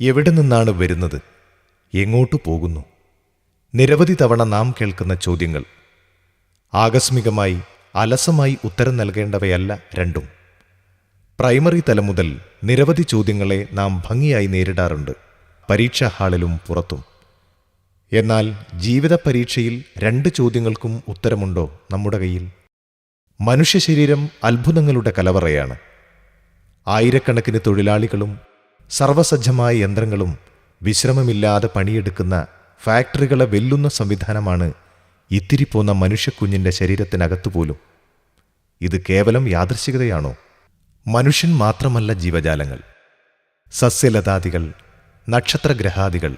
എവിടെ നിന്നാണ് വരുന്നത്, എങ്ങോട്ടു പോകുന്നു? നിരവധി തവണ നാം കേൾക്കുന്ന ചോദ്യങ്ങൾ. ആകസ്മികമായി അലസമായി ഉത്തരം നൽകേണ്ടവയല്ല രണ്ടും. പ്രൈമറി തലം മുതൽ നിരവധി ചോദ്യങ്ങളെ നാം ഭംഗിയായി നേരിടാറുണ്ട്, പരീക്ഷാ ഹാളിലും പുറത്തും. എന്നാൽ ജീവിത പരീക്ഷയിൽ രണ്ട് ചോദ്യങ്ങൾക്കും ഉത്തരമുണ്ടോ നമ്മുടെ കയ്യിൽ? മനുഷ്യ ശരീരം അത്ഭുതങ്ങളുടെ കലവറയാണ്. ആയിരക്കണക്കിന് തൊഴിലാളികളും സർവസജ്ജമായ യന്ത്രങ്ങളും വിശ്രമമില്ലാതെ പണിയെടുക്കുന്ന ഫാക്ടറികളെ വെല്ലുന്ന സംവിധാനമാണ് ഇത്തിരിപ്പോന്ന മനുഷ്യക്കുഞ്ഞിൻ്റെ ശരീരത്തിനകത്തുപോലും. ഇത് കേവലം യാദൃശ്ചികതയാണോ? മനുഷ്യൻ മാത്രമല്ല ജീവജാലങ്ങൾ, സസ്യലതാദികൾ, നക്ഷത്രഗ്രഹാദികൾ,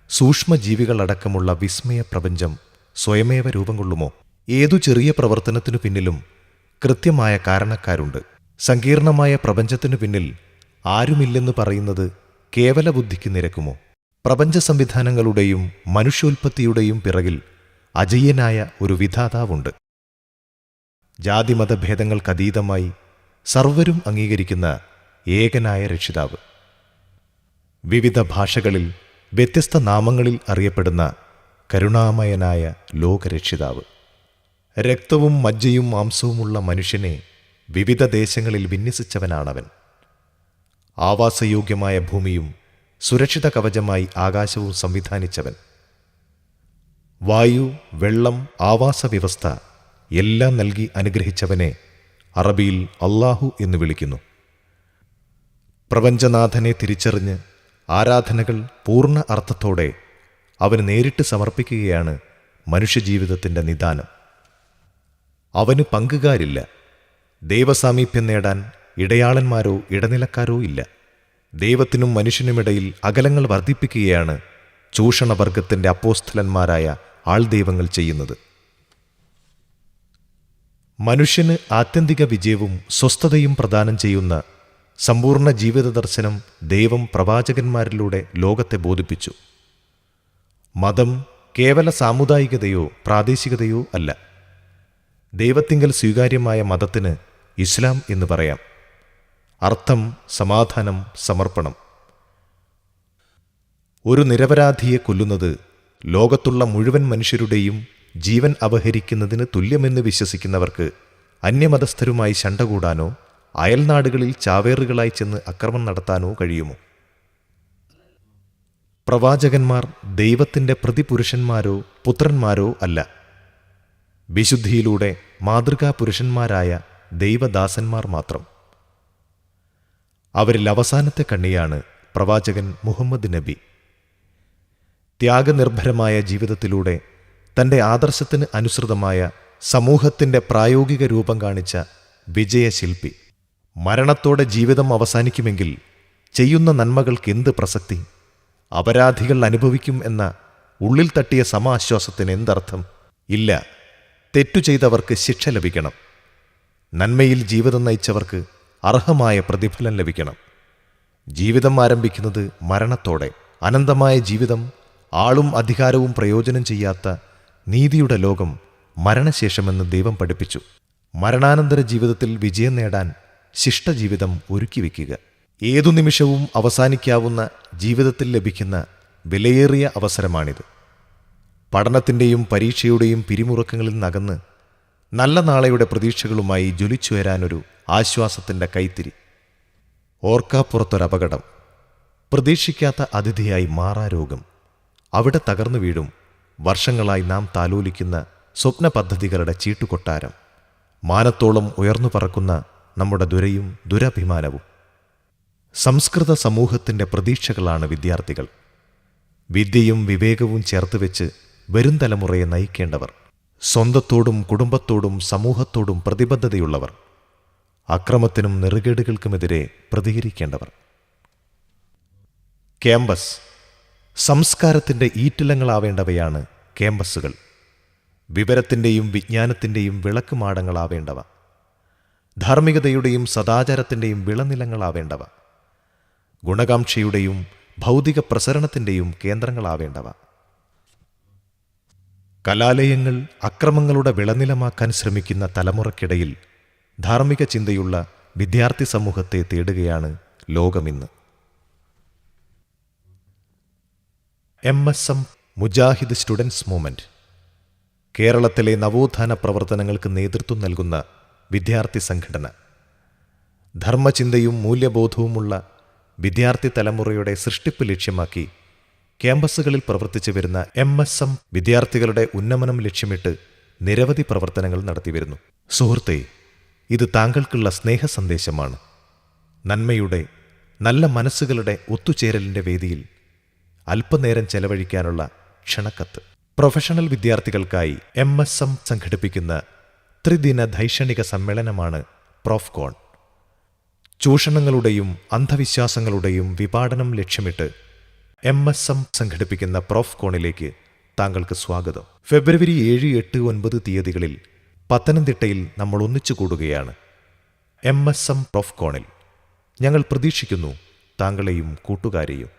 സൂക്ഷ്മജീവികളടക്കമുള്ള വിസ്മയ പ്രപഞ്ചം സ്വയമേവ രൂപം കൊള്ളുമോ? ഏതു ചെറിയ പ്രവർത്തനത്തിനു പിന്നിലും കൃത്യമായ കാരണക്കാരുണ്ട്. സങ്കീർണമായ പ്രപഞ്ചത്തിനു പിന്നിൽ ആരുമില്ലെന്ന് പറയുന്നത് കേവല ബുദ്ധിക്ക് നിരക്കുമോ? പ്രപഞ്ച സംവിധാനങ്ങളുടെയും മനുഷ്യോൽപ്പത്തിയുടെയും പിറകിൽ അജയ്യനായ ഒരു വിധാതാവുണ്ട്. ജാതിമതഭേദങ്ങൾക്കതീതമായി സർവരും അംഗീകരിക്കുന്ന ഏകനായ രക്ഷിതാവ്. വിവിധ ഭാഷകളിൽ വ്യത്യസ്ത നാമങ്ങളിൽ അറിയപ്പെടുന്ന കരുണാമയനായ ലോകരക്ഷിതാവ്. രക്തവും മജ്ജയും മാംസവുമുള്ള മനുഷ്യനെ വിവിധ ദേശങ്ങളിൽ വിന്യസിച്ചവനാണവൻ. ആവാസയോഗ്യമായ ഭൂമിയും സുരക്ഷിത കവചമായി ആകാശവും സംവിധാനിച്ചവൻ. വായു, വെള്ളം, ആവാസവ്യവസ്ഥ എല്ലാം നൽകി അനുഗ്രഹിച്ചവനെ അറബിയിൽ അല്ലാഹു എന്ന് വിളിക്കുന്നു. പ്രപഞ്ചനാഥനെ തിരിച്ചറിഞ്ഞ് ആരാധനകൾ പൂർണ്ണ അർത്ഥത്തോടെ അവന് നേരിട്ട് സമർപ്പിക്കുകയാണ് മനുഷ്യജീവിതത്തിൻ്റെ നിദാനം. അവന് പങ്കുകാരില്ല. ദൈവസാമീപ്യം നേടാൻ ഇടയാളന്മാരോ ഇടനിലക്കാരോ ഇല്ല. ദൈവത്തിനും മനുഷ്യനുമിടയിൽ അകലങ്ങൾ വർദ്ധിപ്പിക്കുകയാണ് ചൂഷണവർഗത്തിൻ്റെ അപ്പോസ്തലന്മാരായ ആൾദൈവങ്ങൾ ചെയ്യുന്നത്. മനുഷ്യന് ആത്യന്തിക വിജയവും സ്വസ്ഥതയും പ്രദാനം ചെയ്യുന്ന സമ്പൂർണ്ണ ജീവിത ദർശനം ദൈവം പ്രവാചകന്മാരിലൂടെ ലോകത്തെ ബോധിപ്പിച്ചു. മതം കേവല സാമുദായികതയോ പ്രാദേശികതയോ അല്ല. ദൈവത്തിങ്കൽ സ്വീകാര്യമായ മതത്തിന് ഇസ്ലാം എന്ന് പറയാം. അർത്ഥം സമാധാനം, സമർപ്പണം. ഒരു നിരപരാധിയെ കൊല്ലുന്നത് ലോകത്തുള്ള മുഴുവൻ മനുഷ്യരുടെയും ജീവൻ അപഹരിക്കുന്നതിന് തുല്യമെന്ന് വിശ്വസിക്കുന്നവർക്ക് അന്യമതസ്ഥരുമായി ശണ്ട കൂടാനോ അയൽനാടുകളിൽ ചാവേറുകളായി ചെന്ന് അക്രമം നടത്താനോ കഴിയുമോ? പ്രവാചകന്മാർ ദൈവത്തിൻ്റെ പ്രതിപുരുഷന്മാരോ പുത്രന്മാരോ അല്ല. വിശുദ്ധിയിലൂടെ മാതൃകാ പുരുഷന്മാരായ ദൈവദാസന്മാർ മാത്രം. അവരിൽ അവസാനത്തെ കണ്ണിയാണ് പ്രവാചകൻ മുഹമ്മദ് നബി. ത്യാഗനിർഭരമായ ജീവിതത്തിലൂടെ തൻ്റെ ആദർശത്തിന് അനുസൃതമായ സമൂഹത്തിൻ്റെ പ്രായോഗിക രൂപം കാണിച്ച വിജയശില്പി. മരണത്തോടെ ജീവിതം അവസാനിക്കുമെങ്കിൽ ചെയ്യുന്ന നന്മകൾക്ക് എന്ത് പ്രസക്തി? അപരാധികൾ അനുഭവിക്കും എന്ന ഉള്ളിൽ തട്ടിയ സമാശ്വാസത്തിന് എന്തർത്ഥം? ഇല്ല. തെറ്റു ചെയ്തവർക്ക് ശിക്ഷ ലഭിക്കണം. നന്മയിൽ ജീവിതം നയിച്ചവർക്ക് അർഹമായ പ്രതിഫലം ലഭിക്കണം. ജീവിതം ആരംഭിക്കുന്നത് മരണത്തോടെ. അനന്തമായ ജീവിതം, ആളും അധികാരവും പ്രയോജനം ചെയ്യാത്ത നീതിയുടെ ലോകം മരണശേഷമെന്ന് ദൈവം പഠിപ്പിച്ചു. മരണാനന്തര ജീവിതത്തിൽ വിജയം നേടാൻ ശിഷ്ടജീവിതം ഒരുക്കിവെക്കുക. ഏതു നിമിഷവും അവസാനിക്കാവുന്ന ജീവിതത്തിൽ ലഭിക്കുന്ന വിലയേറിയ അവസരമാണിത്. പഠനത്തിൻ്റെയും പരീക്ഷയുടെയും പിരിമുറുക്കങ്ങളിൽ നിന്നകന്ന് നല്ല നാളെയുടെ പ്രതീക്ഷകളുമായി ജ്വലിച്ചുയരാനൊരു ആശ്വാസത്തിൻ്റെ കൈത്തിരി. ഓർക്കാപ്പുറത്തൊരപകടം. പ്രതീക്ഷിക്കാത്ത അതിഥിയായി മാറാരോഗം. അവിടെ തകർന്നു വീഴും വർഷങ്ങളായി നാം താലോലിക്കുന്ന സ്വപ്ന പദ്ധതികളുടെ ചീട്ടുകൊട്ടാരം. മാനത്തോളം ഉയർന്നു പറക്കുന്ന നമ്മുടെ ദുരയും ദുരഭിമാനവും. സംസ്കൃത സമൂഹത്തിൻ്റെ പ്രതീക്ഷകളാണ് വിദ്യാർത്ഥികൾ. വിദ്യയും വിവേകവും ചേർത്തുവെച്ച് വരും തലമുറയെ നയിക്കേണ്ടവർ. സ്വന്തത്തോടും കുടുംബത്തോടും സമൂഹത്തോടും പ്രതിബദ്ധതയുള്ളവർ. അക്രമത്തിനും നെറുകേടുകൾക്കുമെതിരെ പ്രതികരിക്കേണ്ടവർ. ക്യാമ്പസ്. സംസ്കാരത്തിൻ്റെ ഈറ്റിലങ്ങളാവേണ്ടവയാണ് ക്യാമ്പസുകൾ. വിവരത്തിൻ്റെയും വിജ്ഞാനത്തിൻ്റെയും വിളക്കുമാടങ്ങളാവേണ്ടവ. ധാർമ്മികതയുടെയും സദാചാരത്തിൻ്റെയും വിളനിലങ്ങളാവേണ്ടവ. ഗുണകാംക്ഷയുടെയും ഭൗതിക പ്രസരണത്തിൻ്റെയും കേന്ദ്രങ്ങളാവേണ്ടവ. കലാലയങ്ങൾ അക്രമങ്ങളുടെ വിളനിലമാക്കാൻ ശ്രമിക്കുന്ന തലമുറയ്ക്കിടയിൽ ധാർമ്മിക ചിന്തയുള്ള വിദ്യാർത്ഥി സമൂഹത്തെ തേടുകയാണ് ലോകമിന്ന്. MSM Mujahid students movement. കേരളത്തിലെ നവോത്ഥാന പ്രവർത്തനങ്ങൾക്ക് നേതൃത്വം നൽകുന്ന വിദ്യാർത്ഥി സംഘടന. ധർമ്മചിന്തയും മൂല്യബോധവുമുള്ള വിദ്യാർത്ഥി തലമുറയുടെ സൃഷ്ടിപ്പ് ലക്ഷ്യമാക്കി ക്യാമ്പസുകളിൽ പ്രവർത്തിച്ചു വരുന്ന MSM വിദ്യാർത്ഥികളുടെ ഉന്നമനം ലക്ഷ്യമിട്ട് നിരവധി പ്രവർത്തനങ്ങൾ നടത്തിവരുന്നു. സുഹൃത്തേ, ഇത് താങ്കൾക്കുള്ള സ്നേഹസന്ദേശമാണ്. നന്മയുടെ, നല്ല മനസ്സുകളുടെ ഒത്തുചേരലിൻ്റെ വേദിയിൽ അല്പനേരം ചെലവഴിക്കാനുള്ള ക്ഷണക്കത്ത്. പ്രൊഫഷണൽ വിദ്യാർത്ഥികൾക്കായി MSM സംഘടിപ്പിക്കുന്ന ത്രിദിന ധൈഷണിക സമ്മേളനമാണ് പ്രോഫ്കോൺ. ചൂഷണങ്ങളുടെയും അന്ധവിശ്വാസങ്ങളുടെയും വിപാടനം ലക്ഷ്യമിട്ട് MSM സംഘടിപ്പിക്കുന്ന പ്രോഫ്കോണിലേക്ക് താങ്കൾക്ക് സ്വാഗതം. ഫെബ്രുവരി 7, 8, 9 തീയതികളിൽ പത്തനംതിട്ടയിൽ നമ്മൾ ഒന്നിച്ചു കൂടുകയാണ്. MSM പ്രോഫ്കോണിൽ ഞങ്ങൾ പ്രതീക്ഷിക്കുന്നു താങ്കളെയും കൂട്ടുകാരെയും.